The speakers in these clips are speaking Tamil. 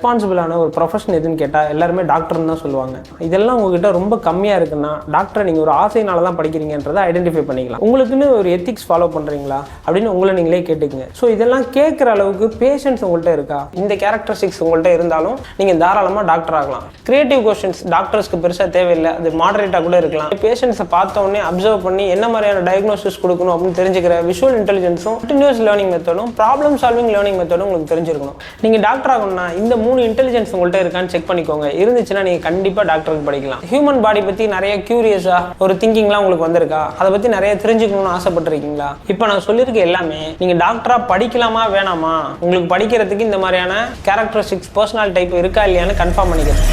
ரெஸ்பான்சிபிளான ஒரு ப்ரொஃபஷன் எதுன்னு கேட்டால் எல்லாருமே டாக்டர்னு தான் சொல்லுவாங்க. இதெல்லாம் உங்ககிட்ட ரொம்ப கம்மியாக இருக்குன்னா டாக்டரை நீங்கள் ஒரு ஆசையினால தான் படிக்கிறீங்கன்றதை ஐடென்டிஃபை பண்ணிக்கலாம். உங்களுக்குன்னு ஒரு எத்திக்ஸ் ஃபாலோ பண்ணுறீங்களா அப்படின்னு உங்களை நீங்களே கேட்டுக்குங்க. ஸோ இதெல்லாம் கேட்குற அளவுக்கு பேஷன்ஸ் உங்கள்கிட்ட இருக்கா? இந்த கேரக்டரிஸ்டிக்ஸ் உங்கள்கிட்ட இருந்தாலும் நீங்கள் தாராளமாக டாக்டர் ஆகலாம். கிரியேட்டிவ் கொஸ்டின்ஸ் டாக்டர்ஸ்க்கு பெருசாக தேவையில்லை, அது மாடரேட்டாக கூட இருக்கலாம். பேஷன்ஸை பார்த்தோன்னே அப்சர்வ் பண்ணி என்ன மாதிரியான டயக்னோசிஸ் கொடுக்கணும் அப்படின்னு தெரிஞ்சுக்கிற விஷுவல் இன்டெலிஜென்ஸும் கண்டினியூஸ் லேர்னிங் மெத்தடும் ப்ராப்ளம் சால்விங் லேர்னிங் மெத்தடும் உங்களுக்கு தெரிஞ்சிருக்கணும். நீங்கள் டாக்டர் ஆகணும்னா இந்த 3 இன்டெலிஜென்ஸ் உங்கள்கிட்ட இருக்கான்னு செக் பண்ணிக்கோங்க. இருந்துச்சுன்னா நீங்கள் கண்டிப்பாக டாக்டருக்கு படிக்கலாம். ஹியூமன் பாடி பற்றி நிறைய கியூரியஸாக ஒரு திங்கிங்லாம் உங்களுக்கு வந்திருக்கா? அதை பற்றி நிறைய தெரிஞ்சுக்கணும்னு ஆசைப்பட்டிருக்கீங்களா? இப்போ நான் சொல்லியிருக்க எல்லாமே நீங்கள் டாக்டராக படிக்கலாமா வேணாமா, உங்களுக்கு படிக்கிறதுக்கு இந்த மாதிரியான கேரக்டரிஸ்டிக்ஸ் பர்சனல் டைப் இருக்கா இல்லையான்னு கன்ஃபார்ம் பண்ணிக்கிறேன்.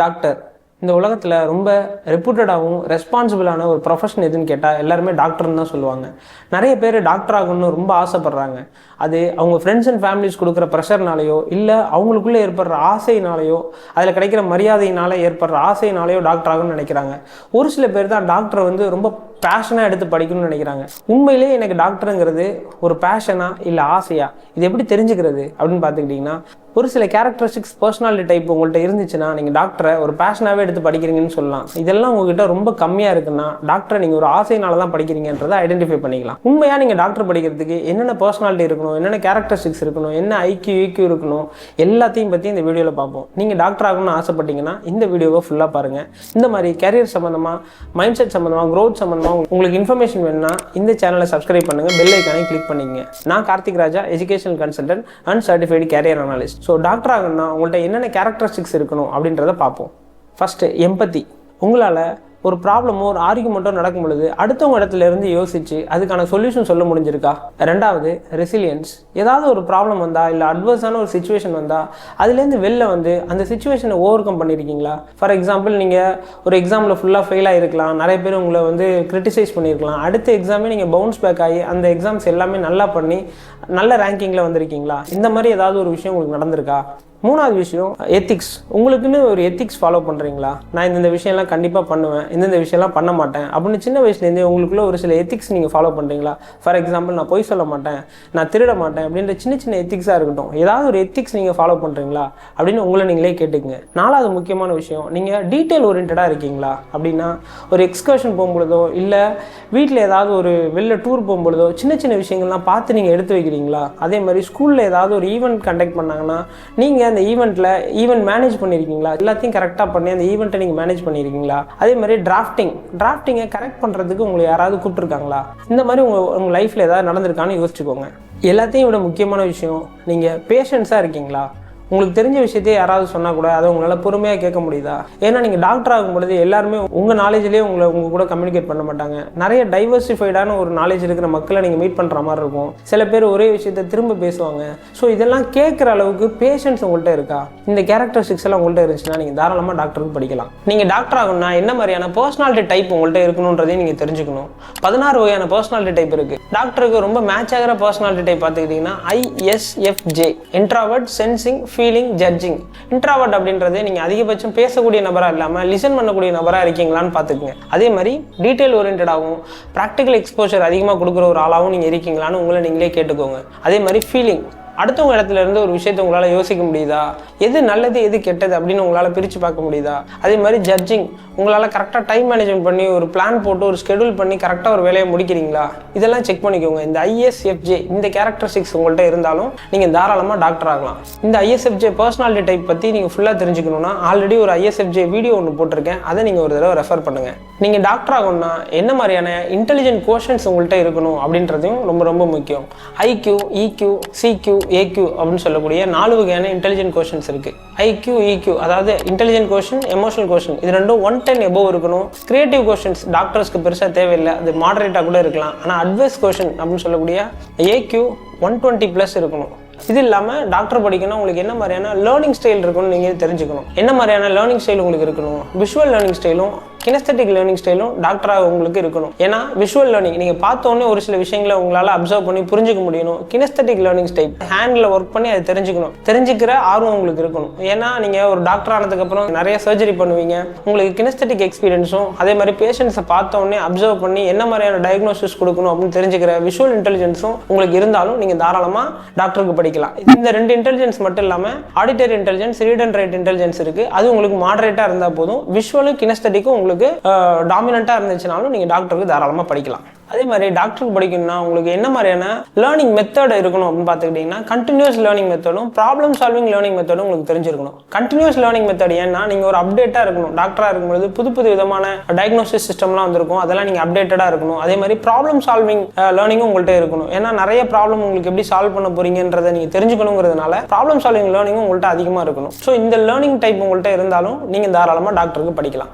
டாக்டர் இந்த உலகத்தில் ரொம்ப ரெப்யூட்டடாகவும் ரெஸ்பான்சிபிளான ஒரு ப்ரொஃபஷன் எதுன்னு கேட்டால் எல்லாருமே டாக்டர்னு தான் சொல்லுவாங்க. நிறைய பேர் டாக்டர் ஆகணும்னு ரொம்ப ஆசைப்படுறாங்க. அது அவங்க ஃப்ரெண்ட்ஸ் அண்ட் ஃபேமிலிஸ் கொடுக்குற ப்ரெஷர்னாலேயோ இல்லை அவங்களுக்குள்ளே ஏற்படுற ஆசையினாலேயோ அதில் கிடைக்கிற மரியாதையினால ஏற்படுற ஆசையினாலேயோ டாக்டர் ஆகணும்னு நினைக்கிறாங்க. ஒரு சில பேர் தான் டாக்டரை ரொம்ப பேஷனாக எடுத்து படிக்கணும்னு நினைக்கிறாங்க. உண்மையிலே எனக்கு டாக்டருங்கிறது ஒரு பேஷனா இல்லை ஆசையா, இது எப்படி தெரிஞ்சுக்கிறது அப்படின்னு பார்த்துக்கிட்டிங்கன்னா, ஒரு சில கேரக்டரிஸ்டிக்ஸ் பர்சனாலிட்டி டைப் உங்கள்கிட்ட இருந்துச்சுன்னா நீங்கள் டாக்டரை ஒரு பேஷனாகவே எடுத்து படிக்கிறீங்கன்னு சொல்லலாம். இதெல்லாம் உங்ககிட்ட ரொம்ப கம்மியாக இருக்குன்னா டாக்டரை நீங்கள் ஒரு ஆசையினால தான் படிக்கிறீங்கன்றதை ஐடென்டிஃபை பண்ணிக்கலாம். உண்மையாக நீங்கள் டாக்டர் படிக்கிறதுக்கு என்னென்ன பர்சனாலிட்டி இருக்கணும், என்னென்ன கேரக்டரிஸ்டிக்ஸ் இருக்கணும், என்ன ஐக்யூ இருக்கணும், எல்லாத்தையும் பற்றி இந்த வீடியோவில் பார்ப்போம். நீங்கள் டாக்டர் ஆகணும்னு ஆசைப்பட்டீங்கன்னா இந்த வீடியோவை ஃபுல்லாக பாருங்கள். இந்த மாதிரி கேரியர் சம்மந்தமாக, மைண்ட் செட் சம்மந்தமாக, க்ரோத் சம்மந்தமாக உங்களுக்கு இன்ஃபர்மேஷன் வேணும்னா இந்த சேனலை சப்ஸ்கிரைப் பண்ணுங்கள், பெல் ஐக்கானை கிளிக் பண்ணிக்கங்க. நான் Karthik Raja, educational consultant and certified career analyst. So doctor ஆகணும்னா உங்கள்கிட்ட என்னென்ன கேரக்டரிஸ்டிக்ஸ் இருக்கணும் அப்படின்றத பார்ப்போம். First empathy. உங்களால் ஒரு ப்ராப்ளமோ ஒரு ஆர்குமெண்ட்டோ நடக்கும் பொழுது அடுத்தவங்க இடத்துல இருந்து யோசிச்சு அதுக்கான சொல்யூஷன் சொல்ல முடிஞ்சிருக்கா? ரெண்டாவது ரெசிலியன்ஸ். ஏதாவது ஒரு ப்ராப்ளம் வந்தால் இல்லை அட்வர்ஸான ஒரு சுச்சுவேஷன் வந்தால் அதுலேருந்து வெளில வந்து அந்த சுச்சுவேஷனை ஓவர் கம் பண்ணியிருக்கீங்களா? ஃபார் எக்ஸாம்பிள் நீங்கள் ஒரு எக்ஸாமில் ஃபுல்லாக ஃபெயில் ஆகிருக்கலாம், நிறைய பேர் உங்களை கிரிட்டிசைஸ் பண்ணியிருக்கலாம். அடுத்த எக்ஸாமே நீங்கள் பவுன்ஸ் பேக் ஆகி அந்த எக்ஸாம்ஸ் எல்லாமே நல்லா பண்ணி நல்ல ரேங்கிங்கில் வந்திருக்கீங்களா? இந்த மாதிரி ஏதாவது ஒரு விஷயம் உங்களுக்கு நடந்திருக்கா? மூணாவது விஷயம் எத்திக்ஸ். உங்களுக்குன்னு ஒரு எத்திக்ஸ் ஃபாலோ பண்ணுறீங்களா? நான் இந்த விஷயம்லாம் கண்டிப்பாக பண்ணுவேன், இந்த விஷயம்லாம் பண்ண மாட்டேன் அப்படின்னு சின்ன வயசுலேருந்தே உங்களுக்குள்ள ஒரு சில எத்திக்ஸ் நீங்கள் ஃபாலோ பண்ணுறீங்களா? ஃபார் எக்ஸாம்பிள் நான் பொய் சொல்ல மாட்டேன், நான் திருட மாட்டேன் அப்படின்ற சின்ன சின்ன எத்திக்ஸாக இருக்கட்டும், ஏதாவது ஒரு எத்திக்ஸ் நீங்கள் ஃபாலோ பண்ணுறீங்களா அப்படின்னு உங்களை நீங்களே கேட்டுக்குங்க. நாலாவது முக்கியமான விஷயம், நீங்கள் டீட்டெயில் ஓரியன்டாக இருக்கீங்களா? அப்படின்னா ஒரு எக்ஸ்கர்ஷன் போகும்பொழுதோ இல்லை வீட்டில் ஏதாவது ஒரு வெளில டூர் போகும்பொழுதோ சின்ன சின்ன விஷயங்கள்லாம் பார்த்து நீங்கள் எடுத்து வைக்கிறீங்களா? அதே மாதிரி ஸ்கூலில் ஏதாவது ஒரு ஈவெண்ட் கண்டக்ட் பண்ணாங்கன்னா நீங்கள் அந்த ஈவெண்ட் மேனேஜ் பண்ணியிருக்கீங்களா? எல்லாத்தையும் கரெக்டாக பண்ணி அந்த ஈவெண்ட்டை நீங்கள் மேனேஜ் பண்ணியிருக்கீங்களா? அதே மாதிரி டிராஃப்டிங்கை கரெக்ட் பண்ணுறதுக்கு உங்களை யாராவது கூப்பிட்டுருக்காங்களா? இந்த மாதிரி உங்கள் லைஃப்பில் ஏதாவது நடந்திருக்கான்னு யோசிச்சுக்கோங்க. எல்லாத்தையும் விட முக்கியமான விஷயம், நீங்கள் பேஷன்ஸாக இருக்கீங்களா? உங்களுக்கு தெரிஞ்ச விஷயத்தையே யாராவது சொன்னால் கூட அதை உங்களால் பொறுமையாக கேட்க முடியுதா? ஏன்னா நீங்கள் டாக்டர் ஆகும்பொழுது எல்லாருமே உங்கள் நாலேஜ்லேயே உங்கள் கூட கம்யூனிகேட் பண்ண மாட்டாங்க. நிறைய டைவர்சிஃபைடான ஒரு நாலேஜ் இருக்கிற மக்களை நீங்கள் மீட் பண்ணுற மாதிரி இருக்கும். சில பேர் ஒரே விஷயத்தை திரும்ப பேசுவாங்க. ஸோ இதெல்லாம் கேட்குற அளவுக்கு பேஷன்ஸ் உங்கள்கிட்ட இருக்கா? இந்த கேரக்டரிஸ்டிக்ஸ் எல்லாம் உங்கள்கிட்ட இருந்துச்சுன்னா நீங்கள் தாராளமாக டாக்டருக்கு படிக்கலாம். நீங்கள் டாக்டர் ஆகணும்னா என்ன மாதிரியான பர்சனாலிட்டி டைப் உங்கள்கிட்ட இருக்கணுன்றதையும் நீங்கள் தெரிஞ்சுக்கணும். 16 வகையான பர்சனாலிட்டி டைப் இருக்குது. டாக்டருக்கு ரொம்ப மேட்ச் ஆகிற பர்சனாலிட்டி டைப் பார்த்துக்கிட்டிங்கன்னா ISFJ, introvert, sensing, feeling, judging. Introvert அப்படின்றது நீங்கள் அதிகபட்சம் பேசக்கூடிய நபராக இல்லாமல் லிசன் பண்ணக்கூடிய நபராக இருக்கீங்களான்னு பார்த்துக்குங்க. அதே மாதிரி டீட்டெயில் ஓரியன்டாகவும் ப்ராக்டிக்கல் எக்ஸ்போஷர் அதிகமாக கொடுக்குற ஒரு ஆளாகவும் நீங்கள் இருக்கீங்களான்னு உங்களை நீங்களே கேட்டுக்கோங்க. அதே மாதிரி ஃபீலிங். அடுத்தவங்க இடத்துல இருந்து ஒரு விஷயத்தை உங்களால் யோசிக்க முடியுதா? எது நல்லது எது கெட்டது அப்படின்னு உங்களால் பிரித்து பார்க்க முடியுதா? அதே மாதிரி ஜட்ஜிங். உங்களால் கரெக்டாக டைம் மேனேஜ்மெண்ட் பண்ணி ஒரு பிளான் போட்டு ஒரு ஸ்கெடியூல் பண்ணி கரெக்டாக ஒரு வேலையை முடிக்கிறீங்களா? இதெல்லாம் செக் பண்ணிக்கோங்க. இந்த ISFJ இந்த கேரக்டரிஸ்டிக்ஸ் உங்கள்கிட்ட இருந்தாலும் நீங்கள் தாராளமாக டாக்டர் ஆகலாம். இந்த ISFJ பர்சனாலிட்டி டைப் பற்றி நீங்கள் ஃபுல்லாக தெரிஞ்சுக்கணுன்னா ஆல்ரெடி ஒரு ISFJ வீடியோ ஒன்று போட்டிருக்கேன், அதை நீங்கள் ஒரு தடவை ரெஃபர் பண்ணுங்கள். நீங்கள் டாக்டர் ஆகணும்னா என்ன மாதிரியான இன்டெலிஜென்ட் கோஷன்ஸ் உங்கள்கிட்ட இருக்கணும் அப்படின்றதையும் ரொம்ப ரொம்ப முக்கியம். IQ, EQ, CQ, AQ அப்படின்னு சொல்லக்கூடிய 4 வகையான இன்டெலிஜென்ட் கோஷன்ஸ் இருக்கு. IQ, EQ அதாவது இன்டெலிஜென்ட் கோஷன், எமோஷனல் கோஷன், இது ரெண்டும் 110 எபோவ் இருக்கணும். கிரியேட்டிவ் கோஷன்ஸ் டாக்டர்ஸ்க்கு பெருசாக தேவையில்லை, அது மாடரேட்டாக கூட இருக்கலாம். ஆனால் அட்வைஸ் கோஷன் அப்படின்னு சொல்லக்கூடிய AQ 120+ இருக்கணும். இது இல்லாமல் டாக்டர் படிக்கணும் உங்களுக்கு என்ன மாதிரியான லேர்னிங் ஸ்டைல் இருக்குன்னு நீங்கள் தெரிஞ்சுக்கணும். என்ன மாதிரியான லேர்னிங் ஸ்டைல் உங்களுக்கு இருக்கணும்? விஷுவல் லேர்னிங் ஸ்டைலும் கினஸ்தட்டிக் லேர்னிங் ஸ்டைலும் டாக்டராக உங்களுக்கு இருக்கணும். ஏன்னா விஷுவல் லேர்னிங் நீங்கள் பார்த்தோன்னே ஒரு சில விஷயங்களை உங்களால் அப்சர்வ் பண்ணி புரிஞ்சுக்க முடியணும். Kinaesthetic learning style handle work பண்ணி அதை தெரிஞ்சுக்கிற ஆர்வம் உங்களுக்கு இருக்கணும். ஏன்னா நீங்கள் ஒரு டாக்டர் ஆனதுக்கப்புறம் நிறைய சர்ஜரி பண்ணுவீங்க. உங்களுக்கு கினஸ்தட்டிக் எக்ஸ்பீரியன்ஸும் அதே மாதிரி பேஷண்ட்ஸை பார்த்தோன்னே அப்சர்வ் பண்ணி என்ன மாதிரியான டயக்னோசிஸ் கொடுக்கணும் அப்படின்னு தெரிஞ்சுக்கிற விஷுவல் இன்டெலிஜென்ஸும் உங்களுக்கு இருந்தாலும் நீங்கள் தாராளமாக டாக்டருக்கு படிக்கலாம். இந்த 2 இன்டெலிஜென்ஸ் மட்டும் இல்லாமல் auditory intelligence, read and right intelligence இருக்குது. அது உங்களுக்கு மாடரேட்டாக இருந்தால் போதும். விஷுவலும் கினஸ்தட்டிக்கும் உங்களுக்கு டாமினண்ட்டாக இருந்துச்சுனாலும் நீங்கள் டாக்டருக்கு தாராளமாக படிக்கலாம். அதே மாதிரி டாக்டருக்கு படிக்கணும்னா உங்களுக்கு என்ன மாதிரியான லேர்னிங் மெத்தட் இருக்கணும் அப்படின்னு பார்த்துக்கிட்டிங்கன்னா கண்டினியூஸ் லேர்னிங் மெத்தடும் ப்ராப்ளம் சால்விங் லேர்னிங் மெத்தடும் உங்களுக்கு தெரிஞ்சிருக்கணும். கண்டினியூஸ் லேர்னிங் மெத்தட் ஏன்னா நீங்கள் ஒரு அப்டேட்டாக இருக்கணும். டாக்டராக இருக்கும்போது புது விதமான டயக்னோசிஸ் சிஸ்டம்லாம் வந்திருக்கும். அதெல்லாம் நீங்கள் அப்டேட்டடாக இருக்கணும். அதே மாதிரி ப்ராப்ளம் சால்விங் லேர்னிங்கும் உங்கள்கிட்ட இருக்கணும். ஏன்னா நிறைய ப்ராப்ளம் உங்களுக்கு எப்படி சால்வ் பண்ண போறீங்கன்றதை நீங்கள் தெரிஞ்சுக்கணுங்கிறதுனால ப்ராப்ளம் சால்விங் லேர்னிங்கும் உங்கள்கிட்ட அதிகமாக இருக்கணும். ஸோ இந்த லேர்னிங் டைப் உங்கள்கிட்ட இருந்தாலும் நீங்கள் தாராளமாக டாக்டருக்கு படிக்கலாம்.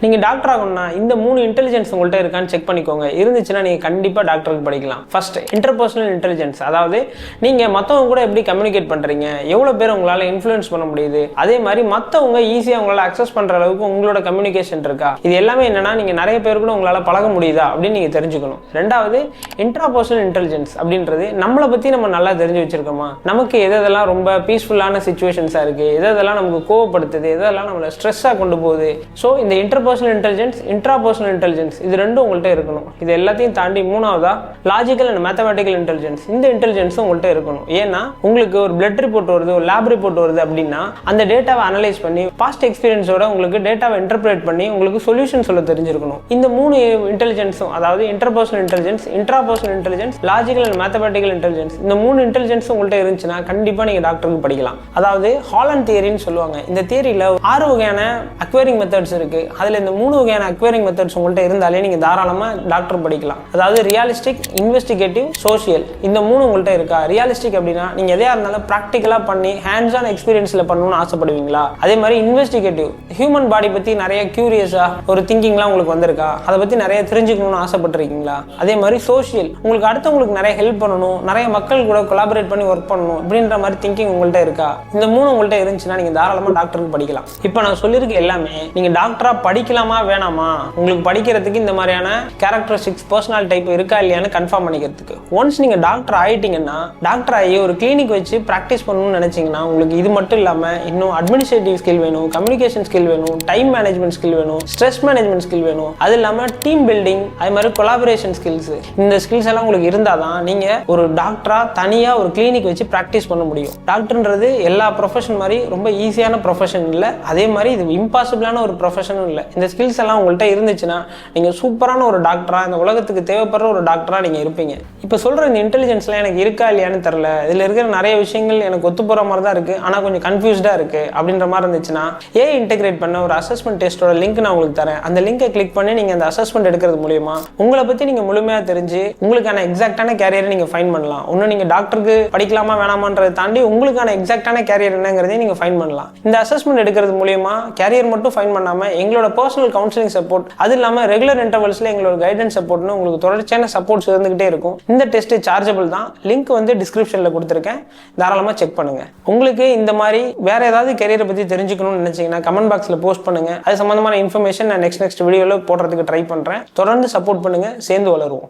நீங்கள் டாக்டர் ஆகணும்னா இந்த 3 இன்டெலிஜென்ஸ் உங்கள்கிட்ட இருக்கான்னு செக் பண்ணிக்கோங்க. இருந்துச்சுன்னா நீங்கள் கண்டிப்பாக டாக்டருக்கு படிக்கலாம். ஃபர்ஸ்ட் இன்டர்பர்சனல் இன்டெலிஜென்ஸ், அதாவது நீங்கள் மற்றவங்க கூட எப்படி கம்யூனிகேட் பண்ணுறீங்க, எவ்வளோ பேர் உங்களால் இன்ஃப்ளூயன்ஸ் பண்ண முடியுது, அதே மாதிரி மற்றவங்க ஈஸியாக உங்களால் அக்சஸ் பண்ணுற அளவுக்கு உங்களோட கம்யூனிகேஷன் இருக்கா, இது எல்லாமே என்னன்னா நீங்கள் நிறைய பேர் கூட உங்களால் பழக முடியுதா அப்படின்னு நீங்கள் தெரிஞ்சுக்கணும். ரெண்டாவது இன்ட்ராபர்சனல் இன்டெலிஜென்ஸ் அப்படின்றது நம்மளை பற்றி நம்ம நல்லா தெரிஞ்சு வச்சிருக்கோமா, நமக்கு எதெல்லாம் ரொம்ப பீஸ்ஃபுல்லான சிச்சுவேஷன்ஸாக இருக்குது, எதெல்லாம் நமக்கு கோவப்படுத்துது, எதெல்லாம் நம்மளை ஸ்ட்ரெஸ்ஸாக கொண்டு போகுது. ஸோ இந்த இன்டர்பர்சனல் இன்டெலிஜென்ஸ், இன்ட்ராபர்சனல் இன்டெலிஜென்ஸ் இது ரெண்டும் உங்கள்கிட்ட இருக்கணும். இது எல்லாத்தையும் தாண்டி மூணாவதா லாஜிக்கல் அண்ட் மேத்தமேட்டிக்கல் இன்டெலிஜென்ஸ், இந்த இன்டெலிஜென்ஸும் உங்கள்கிட்ட இருக்கணும். ஏன்னா உங்களுக்கு ஒரு பிளட் ரிப்போர்ட் வருது, ஒரு லேப் ரிப்போர்ட் வருது அப்படின்னா அந்த டேட்டாவை அனலைஸ் பண்ணி பாஸ்ட் எக்ஸ்பீரியன்ஸோட உங்களுக்கு டேட்டாவை இன்டர்பிரேட் பண்ணி உங்களுக்கு சொல்யூஷன் சொல்ல தெரிஞ்சிருக்கணும். இந்த 3 இன்டெலிஜென்ஸும், அதாவது interpersonal intelligence, intrapersonal intelligence, logical and mathematical intelligence, இந்த 3 இன்டெலிஜென்ஸும் உங்கள்கிட்ட இருந்துச்சுன்னா கண்டிப்பாக நீங்கள் டாக்டருக்கு படிக்கலாம். அதாவது ஹாலண்ட் தியரின்னு சொல்லுவாங்க. இந்த தியரியில் 6 வகையான அக்வேரிங் மெத்தட்ஸ் இருக்கு. அதில் இந்த 3 வகையான அக்வேரிங் மெத்தட்ஸ் உங்கள்கிட்ட இருந்தாலே நீங்கள் தாராளமாக டாக்டர் படிக்கலாம். அதாவது ரியலிஸ்டிக், இன்வெஸ்டிகேட்டிவ், சோஷியல், இந்த 3 உங்கள்கிட்ட இருக்கா. ரியலிஸ்டிக் அப்படின்னா நீங்கள் எதையா இருந்தாலும் ப்ராக்டிக்கலாக பண்ணி ஹேண்ட்ஸ் ஆன் எக்ஸ்பீரியன்ஸில் பண்ணணும்னு ஆசைப்படுவீங்களா. அதே மாதிரி இன்வெஸ்டிகேட்டிவ், ஹியூமன் பாடி பற்றி நிறைய கியூரியஸாக ஒரு திங்கிங்லாம் உங்களுக்கு வந்திருக்கா, அதை பற்றி நிறைய தெரிஞ்சுக்கணும்னு ஆசைப்பட்டிருக்கீங்களா. அதே மாதிரி சோஷியல், உங்களுக்கு அடுத்தவங்களுக்கு நிறைய ஹெல்ப் பண்ணணும், நிறைய மக்கள் கூட கொலாபரேட் பண்ணி ஒர்க் பண்ணணும் அப்படின்ற மாதிரி திங்கிங் உங்கள்கிட்ட இருக்கா. இந்த 3 உங்கள்கிட்ட இருந்துச்சுன்னா நீங்கள் தாராளமாக டாக்டருக்கு படிக்கலாம். இப்போ நான் சொல்லியிருக்க எல்லாமே நீங்கள் டாக்டராக படிக்கலாமா வேணாமா, உங்களுக்கு படிக்கிறதுக்கு இந்த மாதிரியான கேரக்டரிஸ்டிக்ஸ், பர்சனல் டைப் இருக்கா இல்லையான்னு கன்ஃபார்ம் பண்ணிக்கிறதுக்கு. ஒன்ஸ் நீங்கள் டாக்டர் ஆகிட்டீங்கன்னா, டாக்டர் ஆகி ஒரு கிளினிக் வச்சு ப்ராக்டிஸ் பண்ணணும்னு நினைச்சீங்கன்னா உங்களுக்கு இது மட்டும் இல்லாமல் இன்னும் அட்மினிஸ்ட்ரேட்டிவ் ஸ்கில் வேணும், கம்யூனிகேஷன் ஸ்கில் வேணும், டைம் மேனேஜ்மெண்ட் ஸ்கில் வேணும், ஸ்ட்ரெஸ் மேனேஜ்மெண்ட் ஸ்கில் வேணும், அது இல்லாமல் டீம் பில்டிங், அது மாதிரி கொலாபரேஷன் ஸ்கில்ஸ், இந்த ஸ்கில்ஸ் எல்லாம் உங்களுக்கு இருந்தால் தான் நீங்கள் ஒரு டாக்டராக தனியாக ஒரு கிளினிக் வச்சு ப்ராக்டிஸ் பண்ண முடியும். டாக்டர்ன்றது எல்லா ப்ரொஃபஷன் மாதிரி ரொம்ப ஈஸியான ப்ரொஃபஷன் இல்லை, அதே மாதிரி இது இம்பாசிபிளான ஒரு ப்ரொஃபஷனும் இல்லை. இந்த ஸ்கில்ஸ் எல்லாம் உங்கள்கிட்ட இருந்துச்சுன்னா நீங்கள் சூப்பரான ஒரு டாக்டராக, இந்த உலகத்துக்கு தேவைப்படுற ஒரு டாக்டராக நீங்கள் இருப்பீங்க. இப்போ சொல்கிற இந்த இன்டெலிஜென்ஸ்லாம் எனக்கு இருக்கா இல்லையான்னு தெரில, இதில் இருக்கிற நிறைய விஷயங்கள் எனக்கு ஒத்து போகிற மாதிரி தான் இருக்குது, ஆனால் கொஞ்சம் கன்ஃபியூஸ்டாக இருக்குது அப்படின்ற மாதிரி இருந்துச்சுன்னா ஏஐ இன்டெகிரேட் பண்ண ஒரு அசஸ்மெண்ட் டெஸ்ட்டோட லிங்க் நான் உங்களுக்கு தரேன். அந்த லிங்கை கிளிக் பண்ணி நீங்கள் அந்த அசஸ்மெண்ட் எடுக்கிறது மூலியமா உங்களை பற்றி நீங்கள் முழுமையாக தெரிஞ்சு உங்களுக்கான எக்ஸாக்டான கேரியரை நீங்கள் ஃபைன் பண்ணலாம். ஒன்றும் நீங்கள் டாக்டருக்கு படிக்கலாமா வேணாமான்றதை தாண்டி உங்களுக்கான எக்ஸாக்டான கேரியர் என்னங்கிறதையும் நீங்கள் ஃபைன் பண்ணலாம். இந்த அசஸ்மெண்ட் எடுக்கிறது மூலியமா கேரியர் மட்டும் ஃபைன் பண்ணாமல் எங்களோட பர்சனல் கவுன்சிலிங் சப்போர்ட், அது இல்லாமல் ரெகுலர் இன்டர்வல்ஸில் எங்களோட கைடன்ஸ் சப்போர்ட்னு உங்களுக்கு தொடர்ச்சியான சப்போர்ட்ஸ் இருந்துகிட்டே இருக்கும். இந்த டெஸ்ட் சார்ஜபிள் தான். லிங்க் வந்து டிஸ்கிரிப்ஷனில் கொடுத்துருக்கேன், தாராளமாக செக் பண்ணுங்க. உங்களுக்கு இந்த மாதிரி வேற ஏதாவது கேரியரை பற்றி தெரிஞ்சுக்கணும்னு நினைச்சீங்கன்னா கமெண்ட் பாக்ஸில் போஸ்ட் பண்ணுங்க. அது சம்பந்தமான இன்ஃபர்மேஷன் நான் நெக்ஸ்ட் வீடியோவில் போடுறதுக்கு ட்ரை பண்ணுறேன். தொடர்ந்து சப்போர்ட் பண்ணுங்க, சேர்ந்து வளருவோம்.